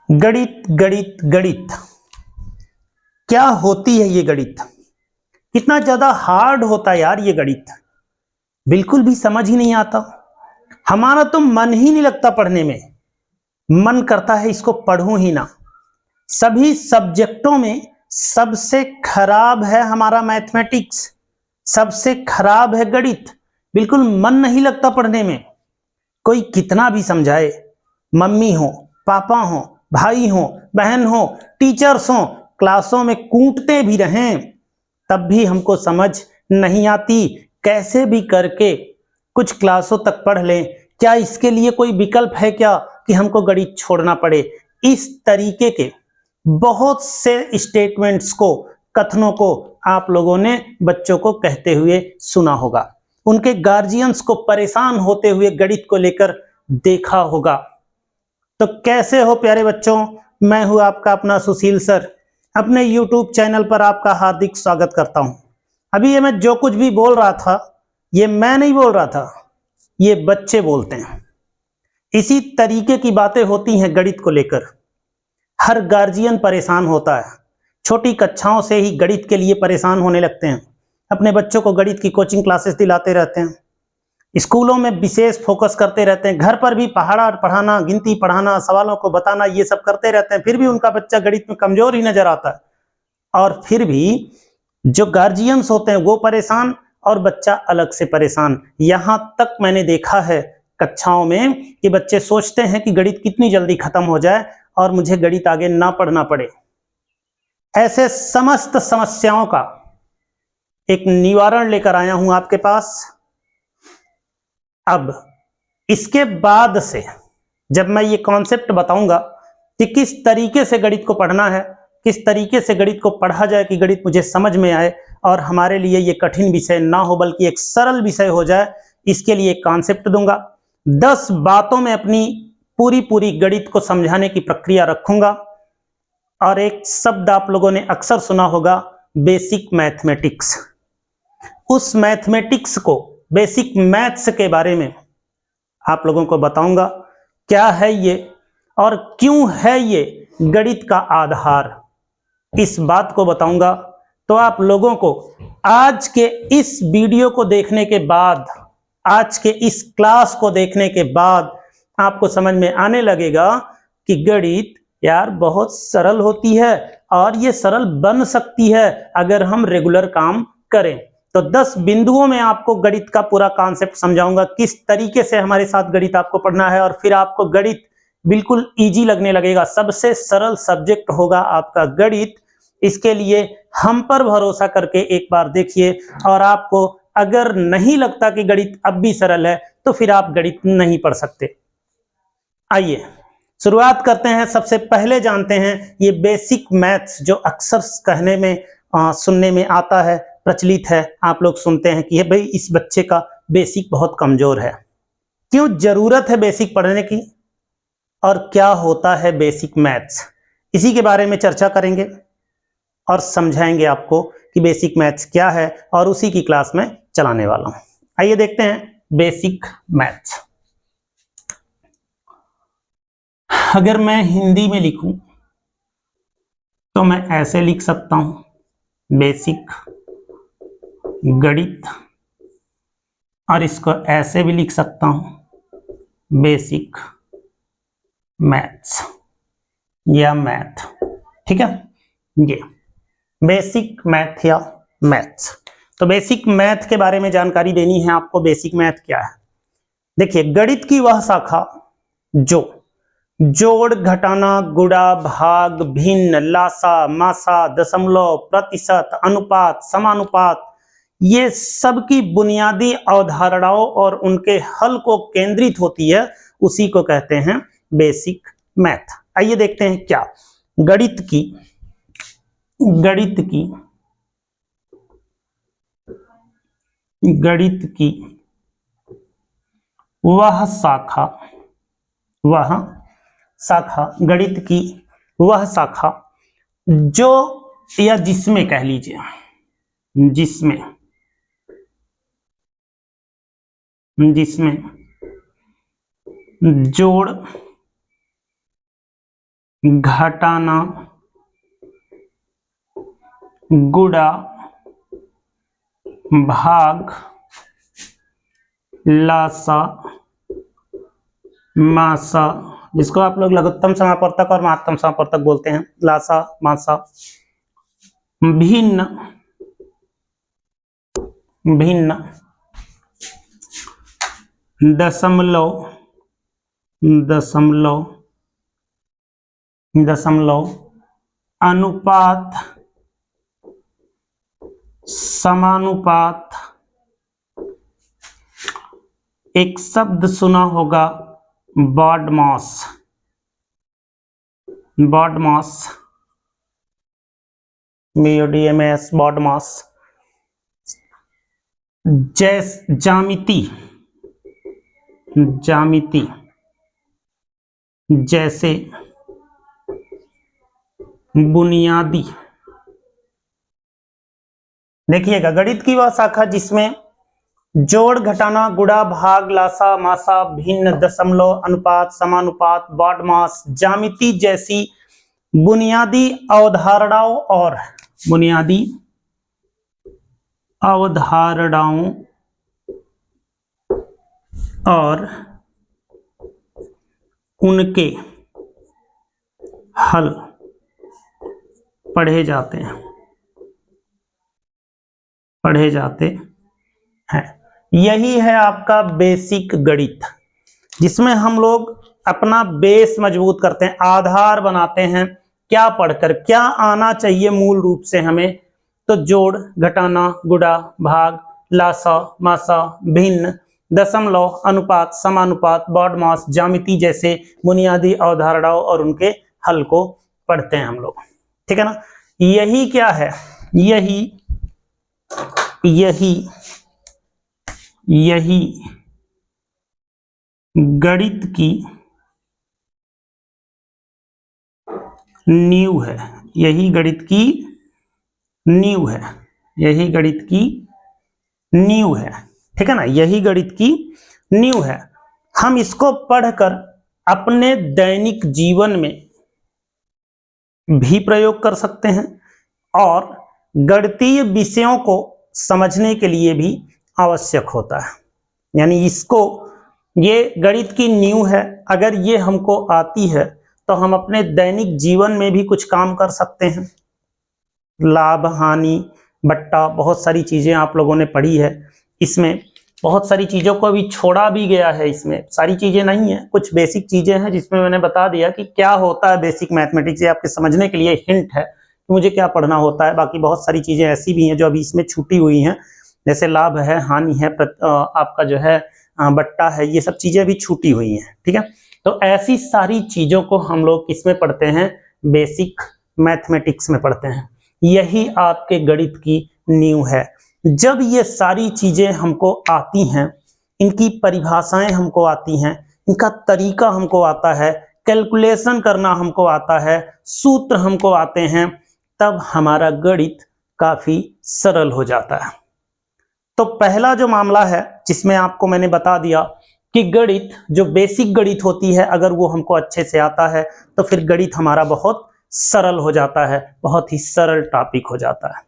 गणित गणित गणित क्या होती है ये गणित? कितना ज्यादा हार्ड होता है यार ये गणित, बिल्कुल भी समझ ही नहीं आता। हमारा तो मन ही नहीं लगता पढ़ने में, मन करता है इसको पढ़ूं ही ना। सभी सब्जेक्टों में सबसे खराब है हमारा मैथमेटिक्स, सबसे खराब है गणित। बिल्कुल मन नहीं लगता पढ़ने में। कोई कितना भी समझाए, मम्मी हो, पापा हो, भाई हो, बहन हो, टीचर्स हो, क्लासों में कूटते भी रहें, तब भी हमको समझ नहीं आती। कैसे भी करके कुछ क्लासों तक पढ़ लें, क्या इसके लिए कोई विकल्प है क्या कि हमको गणित छोड़ना पड़े? इस तरीके के बहुत से स्टेटमेंट्स को, कथनों को आप लोगों ने बच्चों को कहते हुए सुना होगा, उनके गार्जियंस को परेशान होते हुए गणित को लेकर देखा होगा। तो कैसे हो प्यारे बच्चों, मैं हूं आपका अपना सुशील सर, अपने YouTube चैनल पर आपका हार्दिक स्वागत करता हूं। अभी ये मैं जो कुछ भी बोल रहा था, ये मैं नहीं बोल रहा था, ये बच्चे बोलते हैं। इसी तरीके की बातें होती हैं गणित को लेकर। हर गार्जियन परेशान होता है, छोटी कक्षाओं से ही गणित के लिए परेशान होने लगते हैं, अपने बच्चों को गणित की कोचिंग क्लासेस दिलाते रहते हैं, स्कूलों में विशेष फोकस करते रहते हैं, घर पर भी पहाड़ा पढ़ाना, गिनती पढ़ाना, सवालों को बताना, ये सब करते रहते हैं, फिर भी उनका बच्चा गणित में कमजोर ही नजर आता है। और फिर भी जो गार्जियंस होते हैं वो परेशान और बच्चा अलग से परेशान। यहां तक मैंने देखा है कक्षाओं में कि बच्चे सोचते हैं कि गणित कितनी जल्दी खत्म हो जाए और मुझे गणित आगे ना पढ़ना पड़े। ऐसे समस्त समस्याओं का एक निवारण लेकर आया हूं आपके पास। अब इसके बाद से जब मैं ये कॉन्सेप्ट बताऊंगा कि किस तरीके से गणित को पढ़ना है, किस तरीके से गणित को पढ़ा जाए कि गणित मुझे समझ में आए और हमारे लिए ये कठिन विषय ना हो बल्कि एक सरल विषय हो जाए, इसके लिए एक कॉन्सेप्ट दूंगा। 10 बातों में अपनी पूरी गणित को समझाने की प्रक्रिया रखूंगा। और एक शब्द आप लोगों ने अक्सर सुना होगा, बेसिक मैथमेटिक्स। उस मैथमेटिक्स को, बेसिक मैथ्स के बारे में आप लोगों को बताऊंगा क्या है ये और क्यों है ये गणित का आधार। इस बात को बताऊंगा तो आप लोगों को आज के इस वीडियो को देखने के बाद, आज के इस क्लास को देखने के बाद आपको समझ में आने लगेगा कि गणित यार बहुत सरल होती है और ये सरल बन सकती है अगर हम रेगुलर काम करें। तो 10 बिंदुओं में आपको गणित का पूरा कॉन्सेप्ट समझाऊंगा, किस तरीके से हमारे साथ गणित आपको पढ़ना है और फिर आपको गणित बिल्कुल इजी लगने लगेगा। सबसे सरल सब्जेक्ट होगा आपका गणित। इसके लिए हम पर भरोसा करके एक बार देखिए, और आपको अगर नहीं लगता कि गणित अब भी सरल है तो फिर आप गणित नहीं पढ़ सकते। आइए शुरुआत करते हैं। सबसे पहले जानते हैं ये बेसिक मैथ्स, जो अक्सर कहने में सुनने में आता है, प्रचलित है। आप लोग सुनते हैं कि भाई इस बच्चे का बेसिक बहुत कमजोर है। क्यों जरूरत है बेसिक पढ़ने की और क्या होता है बेसिक मैथ्स, इसी के बारे में चर्चा करेंगे और समझाएंगे आपको कि बेसिक मैथ्स क्या है, और उसी की क्लास में चलाने वाला हूं। आइए देखते हैं बेसिक मैथ्स। अगर मैं हिंदी में लिखूं तो मैं ऐसे लिख सकता हूं, बेसिक गणित, और इसको ऐसे भी लिख सकता हूं, बेसिक मैथ्स या मैथ। ठीक है, ये बेसिक मैथ या मैथ्स। तो बेसिक मैथ के बारे में जानकारी देनी है आपको। बेसिक मैथ क्या है? देखिए, गणित की वह शाखा जो जोड़, घटाना, गुणा, भाग, भिन्न, लासा, मासा, दशमलव, प्रतिशत, अनुपात, समानुपात, ये सब की बुनियादी अवधारणाओं और उनके हल को केंद्रित होती है, उसी को कहते हैं बेसिक मैथ। आइए देखते हैं क्या गणित की वह शाखा गणित की वह शाखा जो, या जिसमें कह लीजिए, जिसमें जोड़, घटाना गुणा भाग लासा मासा, जिसको आप लोग लघुत्तम समापवर्तक और महत्तम समापवर्तक बोलते हैं, लासा मासा, भिन्न भिन्न दशमलव दशमलव दशमलव अनुपात समानुपात। एक शब्द सुना होगा बॉडमास, बॉडमास, BODMAS, बॉडमास। ज्यामिति ज्यामिति जैसे बुनियादी। देखिएगा, गणित की वह शाखा जिसमें जोड़ घटाना गुणा भाग लासा मासा भिन्न दशमलव अनुपात समानुपात बॉडमास ज्यामिति जैसी बुनियादी अवधारणाओं और बुनियादी अवधारणाओं और उनके हल पढ़े जाते हैं, पढ़े जाते हैं। यही है आपका बेसिक गणित, जिसमें हम लोग अपना बेस मजबूत करते हैं, आधार बनाते हैं। क्या पढ़कर क्या आना चाहिए मूल रूप से हमें, तो जोड़ घटाना गुणा भाग लासा मासा भिन्न दशमलव अनुपात समानुपात बॉडमास ज्यामिति जैसे बुनियादी अवधारणाओं और उनके हल को पढ़ते हैं हम लोग, ठीक है ना। यही क्या है, यही यही यही गणित की नींव है, यही गणित की नींव है, यही गणित की नींव है, ठीक है ना। यही गणित की नींव है। हम इसको पढ़कर अपने दैनिक जीवन में भी प्रयोग कर सकते हैं और गणितीय विषयों को समझने के लिए भी आवश्यक होता है। यानी इसको, ये गणित की नींव है, अगर ये हमको आती है तो हम अपने दैनिक जीवन में भी कुछ काम कर सकते हैं। लाभ हानि बट्टा, बहुत सारी चीजें आप लोगों ने पढ़ी है, इसमें बहुत सारी चीजों को अभी छोड़ा भी गया है, इसमें सारी चीजें नहीं है, कुछ बेसिक चीजें हैं जिसमें मैंने बता दिया कि क्या होता है बेसिक मैथमेटिक्स। ये आपके समझने के लिए हिंट है कि मुझे क्या पढ़ना होता है। बाकी बहुत सारी चीजें ऐसी भी हैं जो अभी इसमें छूटी हुई हैं, जैसे लाभ है, हानि है, आपका जो है बट्टा है, ये सब चीजें भी छूटी हुई हैं, ठीक है। तो ऐसी सारी चीजों को हम लोग किसमें पढ़ते हैं, बेसिक मैथमेटिक्स में पढ़ते हैं। यही आपके गणित की नींव है। जब ये सारी चीजें हमको आती हैं, इनकी परिभाषाएं हमको आती हैं, इनका तरीका हमको आता है, कैलकुलेशन करना हमको आता है, सूत्र हमको आते हैं, तब हमारा गणित काफी सरल हो जाता है। तो पहला जो मामला है जिसमें आपको मैंने बता दिया कि गणित जो बेसिक गणित होती है, अगर वो हमको अच्छे से आता है तो फिर गणित हमारा बहुत सरल हो जाता है, बहुत ही सरल टॉपिक हो जाता है,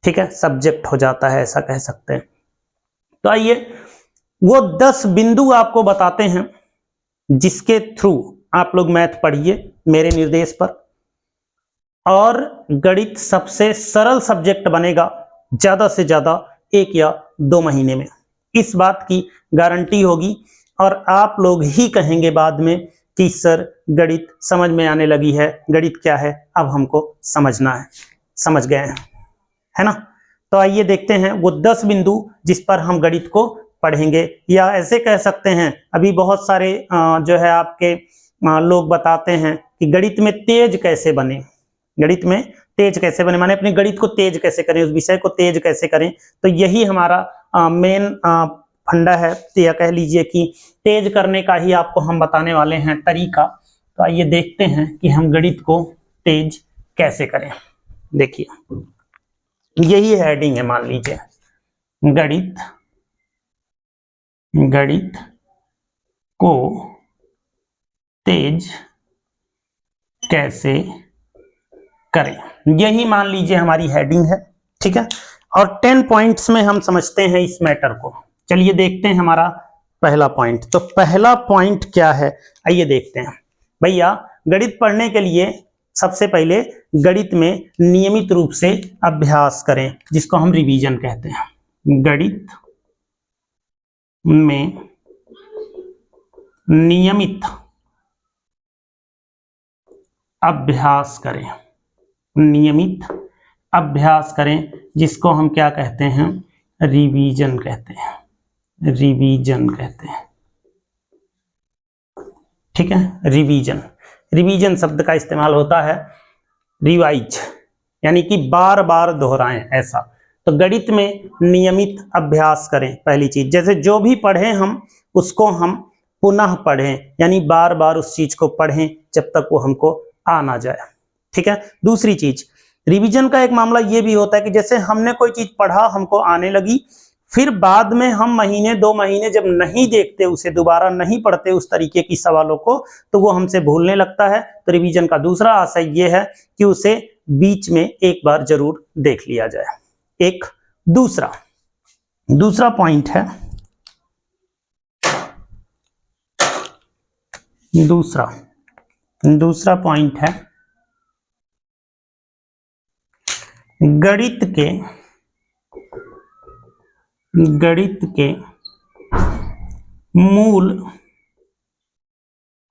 ठीक है, सब्जेक्ट हो जाता है, ऐसा कह सकते हैं। तो आइए वो 10 बिंदु आपको बताते हैं जिसके थ्रू आप लोग मैथ पढ़िए मेरे निर्देश पर, और गणित सबसे सरल सब्जेक्ट बनेगा ज्यादा से ज्यादा 1 या 2 महीने में। इस बात की गारंटी होगी और आप लोग ही कहेंगे बाद में कि सर गणित समझ में आने लगी है, गणित क्या है अब हमको समझना है, समझ गए हैं, है ना। तो आइए देखते हैं वो 10 बिंदु जिस पर हम गणित को पढ़ेंगे, या ऐसे कह सकते हैं अभी बहुत सारे जो है आपके लोग बताते हैं कि गणित में तेज कैसे बने, गणित में तेज कैसे बने, माने अपने गणित को तेज कैसे करें, उस विषय को तेज कैसे करें। तो यही हमारा मेन फंडा है, या कह लीजिए कि तेज करने का ही आपको हम बताने वाले हैं तरीका। तो आइए देखते हैं कि हम गणित को तेज कैसे करें। देखिए यही हेडिंग है, मान लीजिए गणित को तेज कैसे करें, यही मान लीजिए हमारी हेडिंग है। ठीक है, और 10 पॉइंट्स में हम समझते हैं इस मैटर को। चलिए देखते हैं हमारा पहला पॉइंट। तो पहला पॉइंट क्या है, आइए देखते हैं। भैया गणित पढ़ने के लिए सबसे पहले गणित में नियमित रूप से अभ्यास करें, जिसको हम रिवीजन कहते हैं। गणित में नियमित अभ्यास करें, नियमित अभ्यास करें, जिसको हम क्या कहते हैं, रिवीजन कहते हैं, रिवीजन कहते हैं। ठीक है, रिवीजन, रिवीजन शब्द का इस्तेमाल होता है रिवाइज, यानी कि बार बार दोहराएं, ऐसा। तो गणित में नियमित अभ्यास करें, पहली चीज। जैसे जो भी पढ़ें हम उसको हम पुनः पढ़ें, यानी बार बार उस चीज को पढ़ें जब तक वो हमको आ ना जाए। ठीक है, दूसरी चीज, रिवीजन का एक मामला ये भी होता है कि जैसे हमने कोई चीज पढ़ा, हमको आने लगी, फिर बाद में हम महीने 2 महीने जब नहीं देखते, उसे दोबारा नहीं पढ़ते उस तरीके की सवालों को, तो वो हमसे भूलने लगता है। तो रिवीजन का दूसरा आशय ये है कि उसे बीच में एक बार जरूर देख लिया जाए। एक दूसरा पॉइंट है, दूसरा पॉइंट है गणित के मूल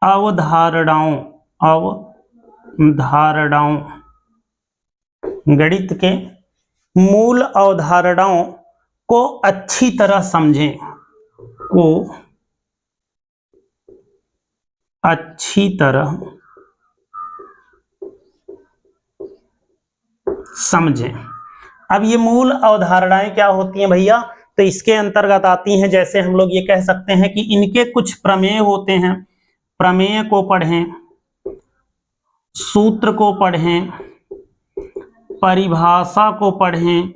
अवधारणाओं, गणित के मूल अवधारणाओं को अच्छी तरह समझें, को अच्छी तरह समझें। अब ये मूल अवधारणाएं क्या होती हैं भैया, तो इसके अंतर्गत आती हैं, जैसे हम लोग ये कह सकते हैं कि इनके कुछ प्रमेय होते हैं, प्रमेय को पढ़ें, सूत्र को पढ़ें, परिभाषा को पढ़ें,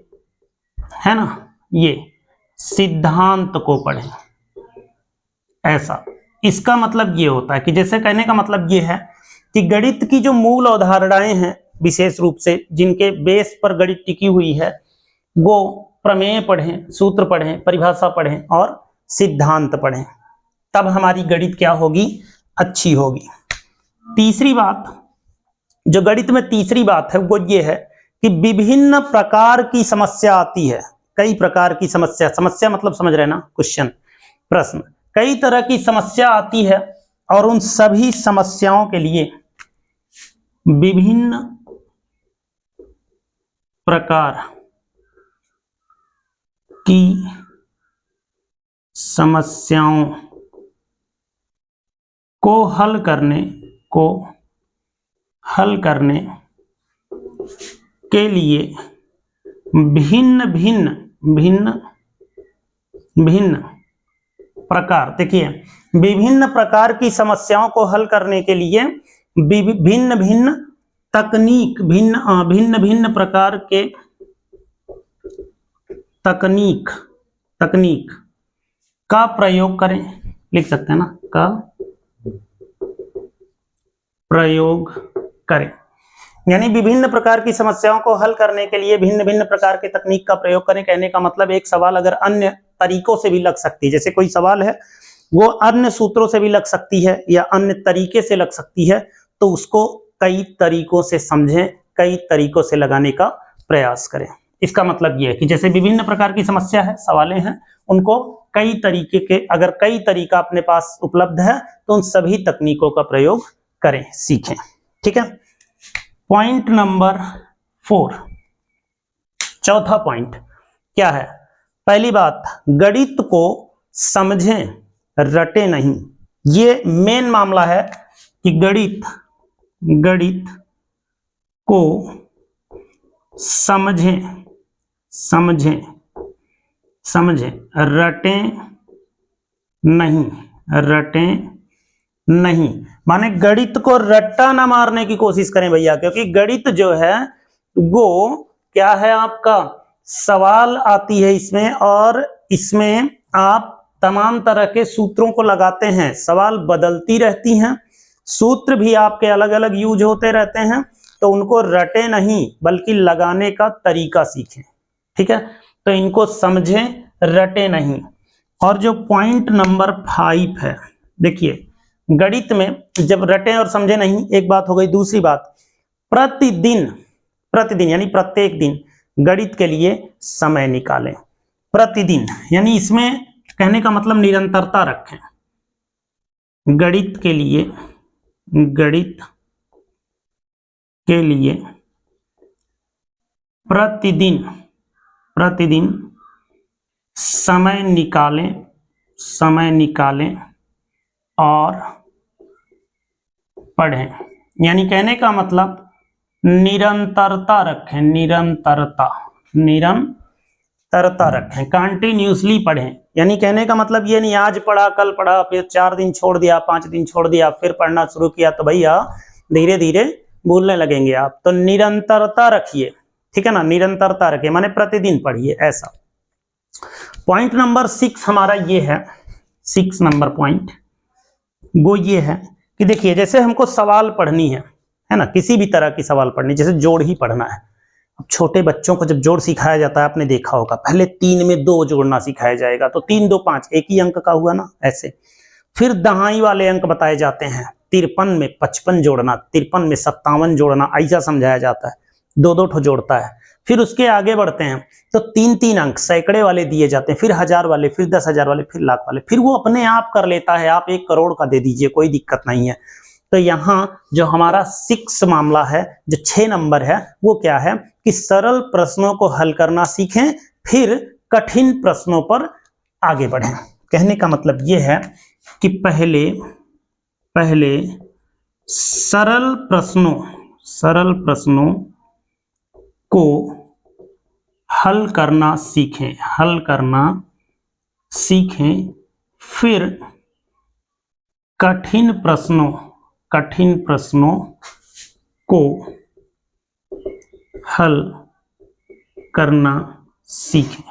है ना, ये सिद्धांत को पढ़ें, ऐसा। इसका मतलब ये होता है कि जैसे कहने का मतलब ये है कि गणित की जो मूल अवधारणाएं हैं, विशेष रूप से जिनके बेस पर गणित टिकी हुई है, वो प्रमेय पढ़ें, सूत्र पढ़ें, परिभाषा पढ़ें और सिद्धांत पढ़ें, तब हमारी गणित क्या होगी, अच्छी होगी। तीसरी बात, जो गणित में तीसरी बात है वो ये है कि विभिन्न प्रकार की समस्या आती है, कई प्रकार की समस्या, समस्या मतलब समझ रहे ना, क्वेश्चन, प्रश्न, कई तरह की समस्या आती है, और उन सभी समस्याओं के लिए विभिन्न प्रकार की समस्याओं को हल करने के लिए भिन्न प्रकार, देखिए, विभिन्न प्रकार की समस्याओं को हल करने के लिए भिन्न भिन्न तकनीक, भिन्न प्रकार के तकनीक का प्रयोग करें, लिख सकते हैं ना, का प्रयोग करें। यानी विभिन्न प्रकार की समस्याओं को हल करने के लिए भिन्न भिन्न प्रकार के तकनीक का प्रयोग करें। कहने का मतलब एक सवाल अगर अन्य तरीकों से भी लग सकती है, जैसे कोई सवाल है वो अन्य सूत्रों से भी लग सकती है या अन्य तरीके से लग सकती है, तो उसको कई तरीकों से समझें, कई तरीकों से लगाने का प्रयास करें। इसका मतलब यह है कि जैसे विभिन्न प्रकार की समस्या है, सवालें हैं, उनको कई तरीके के, अगर कई तरीका अपने पास उपलब्ध है तो उन सभी तकनीकों का प्रयोग करें, सीखें। ठीक है, पॉइंट नंबर 4, चौथा पॉइंट क्या है, पहली बात, गणित को समझें, रटे नहीं। ये मेन मामला है कि गणित को समझें, रटें नहीं, माने गणित को रट्टा ना मारने की कोशिश करें भैया, क्योंकि गणित जो है वो क्या है, आपका सवाल आती है इसमें, और इसमें आप तमाम तरह के सूत्रों को लगाते हैं, सवाल बदलती रहती हैं, सूत्र भी आपके अलग अलग यूज होते रहते हैं, तो उनको रटे नहीं बल्कि लगाने का तरीका सीखें। ठीक है, तो इनको समझें, रटे नहीं। और जो पॉइंट नंबर 5 है, देखिए गणित में जब रटे और समझे नहीं, एक बात हो गई। दूसरी बात, प्रतिदिन, प्रतिदिन यानी प्रत्येक दिन गणित के लिए समय निकालें। प्रतिदिन यानी इसमें कहने का मतलब निरंतरता रखें। गणित के लिए, गणित के लिए प्रतिदिन, प्रतिदिन समय निकालें, समय निकालें और पढ़ें। यानी कहने का मतलब निरंतरता रखें, निरंतरता, निरंतरता रखें, कंटिन्यूसली पढ़ें। यानी कहने का मतलब ये नहीं आज पढ़ा कल पढ़ा फिर 4 दिन छोड़ दिया 5 दिन छोड़ दिया फिर पढ़ना शुरू किया, तो भैया धीरे धीरे भूलने लगेंगे आप। तो निरंतरता रखिए, ठीक है ना, निरंतरता रखिए माने प्रतिदिन पढ़िए ऐसा। पॉइंट नंबर 6 हमारा ये है, 6 नंबर पॉइंट वो ये है कि देखिए जैसे हमको सवाल पढ़नी है ना, किसी भी तरह की सवाल पढ़नी, जैसे जोड़ ही पढ़ना है। अब छोटे बच्चों को जब जोड़ सिखाया जाता है, आपने देखा होगा, पहले 3 में 2 जोड़ना सिखाया जाएगा, तो 3 2 5 एक ही अंक का हुआ ना, ऐसे। फिर दहाई वाले अंक बताए जाते हैं, 53 में 55 जोड़ना, 53 में 57 जोड़ना, ऐसा समझाया जाता है, 2 ठो जोड़ता है। फिर उसके आगे बढ़ते हैं तो 3 अंक सैकड़े वाले दिए जाते हैं, फिर 1000 वाले, फिर 10,000 वाले, फिर लाख वाले, फिर वो अपने आप कर लेता है, आप 1 करोड़ का दे दीजिए, कोई दिक्कत नहीं है। तो यहाँ जो हमारा 6 मामला है, जो 6 नंबर है, वो क्या है कि सरल प्रश्नों को हल करना सीखें, फिर कठिन प्रश्नों पर आगे बढ़ें। कहने का मतलब ये है कि पहले सरल प्रश्नों को हल करना सीखें, हल करना सीखें, फिर कठिन प्रश्नों को हल करना सीखें।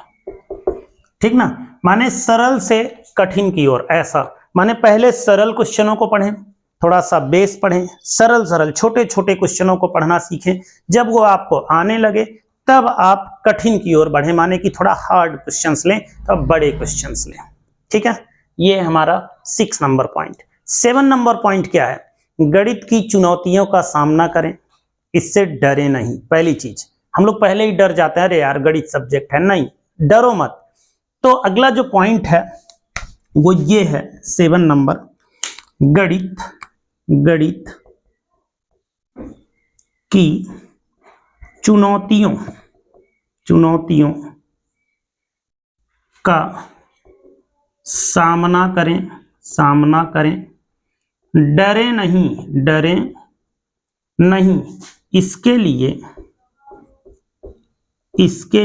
ठीक ना, माने सरल से कठिन की ओर, ऐसा माने पहले सरल क्वेश्चनों को पढ़ें, थोड़ा सा बेस पढ़ें, सरल छोटे छोटे क्वेश्चनों को पढ़ना सीखें। जब वो आपको आने लगे तब आप कठिन की ओर बढ़ें, माने कि थोड़ा हार्ड क्वेश्चंस लें, तब बड़े क्वेश्चंस लें। ठीक है, ये हमारा 6 नंबर पॉइंट। 7 नंबर पॉइंट क्या है, गणित की चुनौतियों का सामना करें, इससे डरे नहीं। पहली चीज, हम लोग पहले ही डर जाते हैं, अरे यार गणित सब्जेक्ट है, नहीं, डरो मत। तो अगला जो पॉइंट है वो ये है 7 नंबर, गणित की चुनौतियों का सामना करें, डरे नहीं। इसके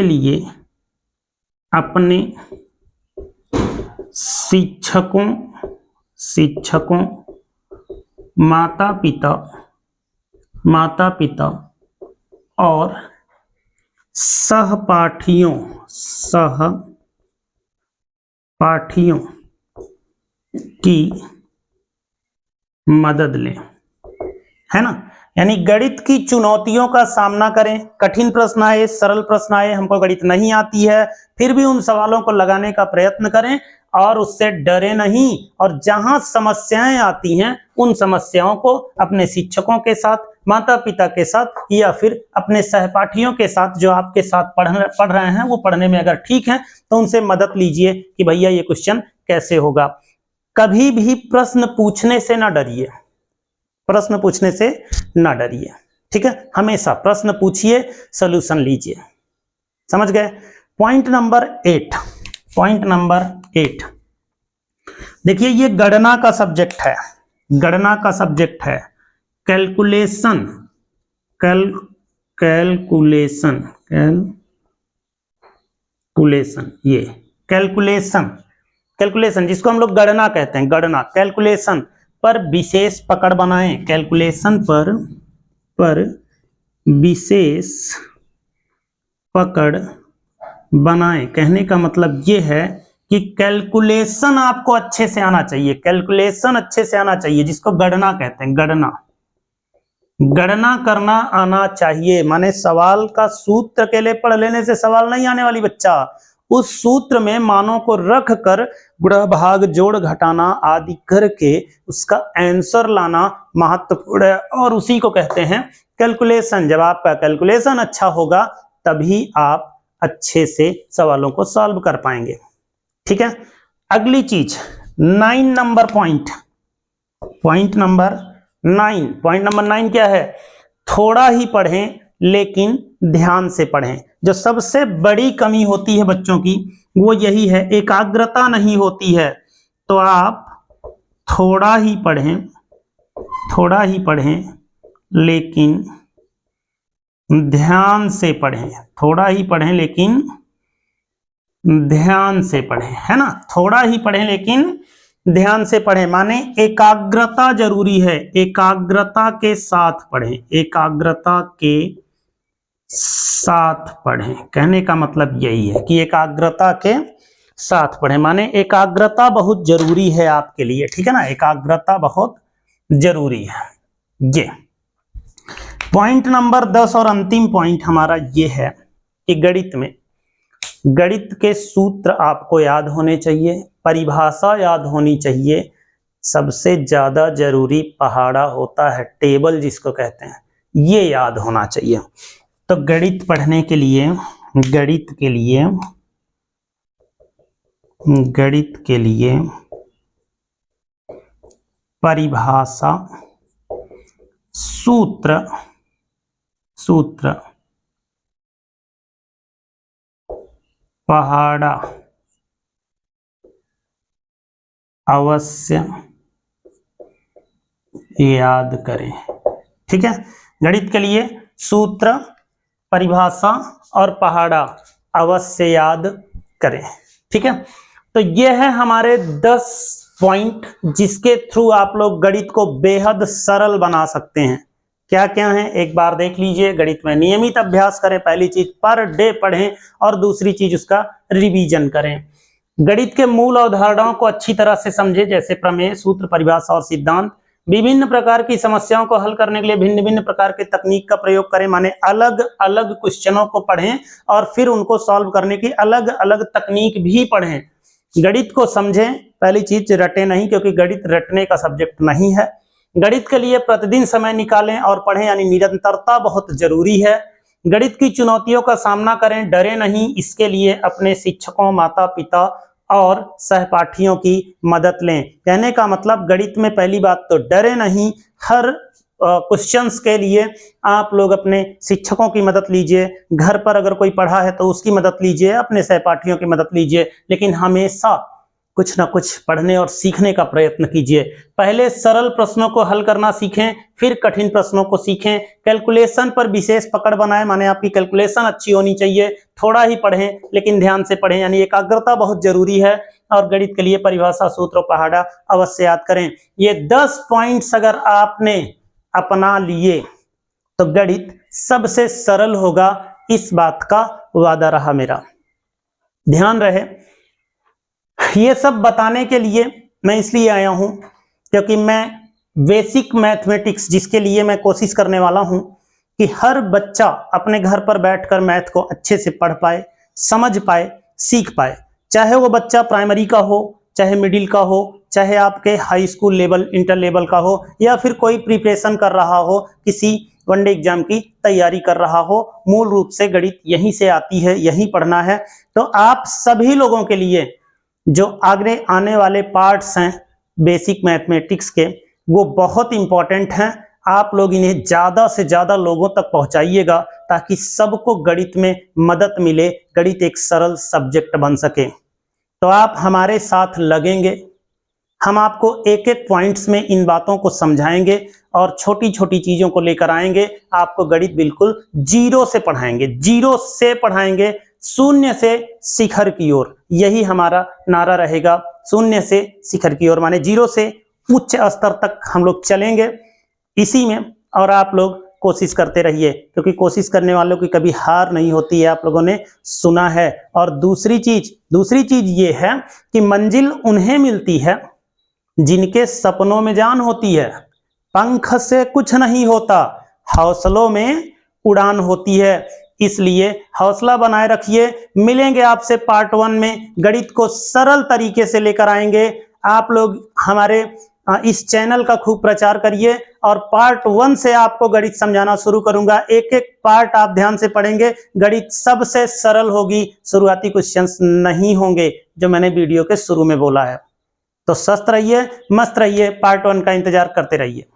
लिए अपने शिक्षकों, माता पिता और सहपाठियों की मदद लें, है ना। यानी गणित की चुनौतियों का सामना करें, कठिन प्रश्न आए, सरल प्रश्न आए, हमको गणित नहीं आती है, फिर भी उन सवालों को लगाने का प्रयत्न करें और उससे डरे नहीं। और जहां समस्याएं आती हैं उन समस्याओं को अपने शिक्षकों के साथ, माता पिता के साथ या फिर अपने सहपाठियों के साथ जो आपके साथ पढ़ रहे हैं, वो पढ़ने में अगर ठीक है तो उनसे मदद लीजिए कि भैया ये क्वेश्चन कैसे होगा। कभी भी प्रश्न पूछने से ना डरिए, प्रश्न पूछने से ना डरिए, ठीक है, हमेशा प्रश्न पूछिए, सॉल्यूशन लीजिए। समझ गए। पॉइंट नंबर 8, देखिए ये गणना का सब्जेक्ट है, कैलकुलेशन, ये कैलकुलेशन जिसको हम लोग गणना कहते हैं, गणना, कैलकुलेशन पर विशेष पकड़ बनाएं, कैलकुलेशन पर विशेष पकड़ बनाएं। कहने का मतलब ये है कि कैलकुलेशन आपको अच्छे से आना चाहिए, कैलकुलेशन अच्छे से आना चाहिए, जिसको गणना कहते हैं, गणना करना आना चाहिए। माने सवाल का सूत्र अकेले पढ़ लेने से सवाल नहीं आने वाली बच्चा, उस सूत्र में मानों को रख कर गुणा भाग जोड़ घटाना आदि करके उसका आंसर लाना महत्वपूर्ण है, और उसी को कहते हैं कैलकुलेशन। जब आपका कैलकुलेशन अच्छा होगा तभी आप अच्छे से सवालों को सॉल्व कर पाएंगे। ठीक है, अगली चीज 9 नंबर पॉइंट नंबर 9 क्या है? थोड़ा ही पढ़ें लेकिन ध्यान से पढ़ें। जो सबसे बड़ी कमी होती है बच्चों की वो यही है, एकाग्रता नहीं होती है। तो आप थोड़ा ही पढ़ें लेकिन ध्यान से पढ़ें, थोड़ा ही पढ़ें लेकिन ध्यान से पढ़ें, है ना? थोड़ा ही पढ़ें लेकिन ध्यान से पढ़ें, माने एकाग्रता जरूरी है, एकाग्रता के साथ पढ़ें, एकाग्रता के साथ पढ़ें। कहने का मतलब यही है कि एकाग्रता के साथ पढ़ें, माने एकाग्रता बहुत जरूरी है आपके लिए। ठीक है ना, एकाग्रता बहुत जरूरी है। ये पॉइंट नंबर 10 और अंतिम पॉइंट हमारा ये है कि गणित के सूत्र आपको याद होने चाहिए, परिभाषा याद होनी चाहिए, सबसे ज्यादा जरूरी पहाड़ा होता है, टेबल जिसको कहते हैं, ये याद होना चाहिए। तो गणित पढ़ने के लिए परिभाषा, सूत्र पहाड़ा अवश्य याद करें। ठीक है, गणित के लिए सूत्र, परिभाषा और पहाड़ा अवश्य याद करें। ठीक है, तो ये है हमारे 10 पॉइंट जिसके थ्रू आप लोग गणित को बेहद सरल बना सकते हैं। क्या क्या है एक बार देख लीजिए। गणित में नियमित अभ्यास करें, पहली चीज पर डे पढ़ें, और दूसरी चीज उसका रिवीजन करें। गणित के मूल अवधारणाओं को अच्छी तरह से समझें, जैसे प्रमेय, सूत्र, परिभाषा और सिद्धांत। विभिन्न प्रकार की समस्याओं को हल करने के लिए भिन्न भिन्न प्रकार के तकनीक का प्रयोग करें, माने अलग अलग क्वेश्चनों को पढ़ें और फिर उनको सॉल्व करने की अलग अलग तकनीक भी पढ़ें। गणित को समझें, पहली चीज रटे नहीं, क्योंकि गणित रटने का सब्जेक्ट नहीं है। गणित के लिए प्रतिदिन समय निकालें और पढ़ें, यानी निरंतरता बहुत जरूरी है। गणित की चुनौतियों का सामना करें, डरे नहीं। इसके लिए अपने शिक्षकों, माता पिता और सहपाठियों की मदद लें। कहने का मतलब गणित में पहली बात तो डरे नहीं, हर क्वेश्चंस के लिए आप लोग अपने शिक्षकों की मदद लीजिए, घर पर अगर कोई पढ़ा है तो उसकी मदद लीजिए, अपने सहपाठियों की मदद लीजिए, लेकिन हमेशा कुछ ना कुछ पढ़ने और सीखने का प्रयत्न कीजिए। पहले सरल प्रश्नों को हल करना सीखें, फिर कठिन प्रश्नों को सीखें। कैलकुलेशन पर विशेष पकड़ बनाएं, माने आपकी कैलकुलेशन अच्छी होनी चाहिए। थोड़ा ही पढ़ें लेकिन ध्यान से पढ़ें, यानी एकाग्रता बहुत जरूरी है। और गणित के लिए परिभाषा, सूत्र, पहाड़ा अवश्य याद करें। ये 10 पॉइंट्स अगर आपने अपना लिए तो गणित सबसे सरल होगा, इस बात का वादा रहा मेरा। ध्यान रहे, ये सब बताने के लिए मैं इसलिए आया हूं क्योंकि मैं बेसिक मैथमेटिक्स, जिसके लिए मैं कोशिश करने वाला हूं कि हर बच्चा अपने घर पर बैठकर मैथ को अच्छे से पढ़ पाए, समझ पाए, सीख पाए। चाहे वो बच्चा प्राइमरी का हो, चाहे मिडिल का हो, चाहे आपके high school level, inter level का हो, या फिर कोई प्रिपरेशन कर रहा हो, किसी वनडे एग्जाम की तैयारी कर रहा हो। मूल रूप से गणित यहीं से आती है, यहीं पढ़ना है। तो आप सभी लोगों के लिए जो आगे आने वाले पार्ट्स हैं बेसिक मैथमेटिक्स के, वो बहुत इंपॉर्टेंट हैं। आप लोग इन्हें ज्यादा से ज्यादा लोगों तक पहुंचाइएगा ताकि सबको गणित में मदद मिले, गणित एक सरल सब्जेक्ट बन सके। तो आप हमारे साथ लगेंगे, हम आपको एक एक पॉइंट्स में इन बातों को समझाएंगे और छोटी छोटी चीजों को लेकर आएंगे। आपको गणित बिल्कुल जीरो से पढ़ाएंगे, शून्य से शिखर की ओर। यही हमारा नारा रहेगा, शून्य से शिखर की ओर, माने जीरो से उच्च स्तर तक हम लोग चलेंगे इसी में। और आप लोग कोशिश करते रहिए, क्योंकि कोशिश करने वालों की कभी हार नहीं होती है, आप लोगों ने सुना है। और दूसरी चीज ये है कि मंजिल उन्हें मिलती है जिनके सपनों में जान होती है। पंख से कुछ नहीं होता, हौसलों में उड़ान होती है। इसलिए हौसला बनाए रखिए। मिलेंगे आपसे पार्ट 1 में, गणित को सरल तरीके से लेकर आएंगे। आप लोग हमारे इस चैनल का खूब प्रचार करिए और पार्ट 1 से आपको गणित समझाना शुरू करूंगा। एक एक पार्ट आप ध्यान से पढ़ेंगे, गणित सबसे सरल होगी, शुरुआती क्वेश्चंस नहीं होंगे जो मैंने वीडियो के शुरू में बोला है। तो स्वस्थ रहिए, मस्त रहिए, पार्ट 1 का इंतजार करते रहिए।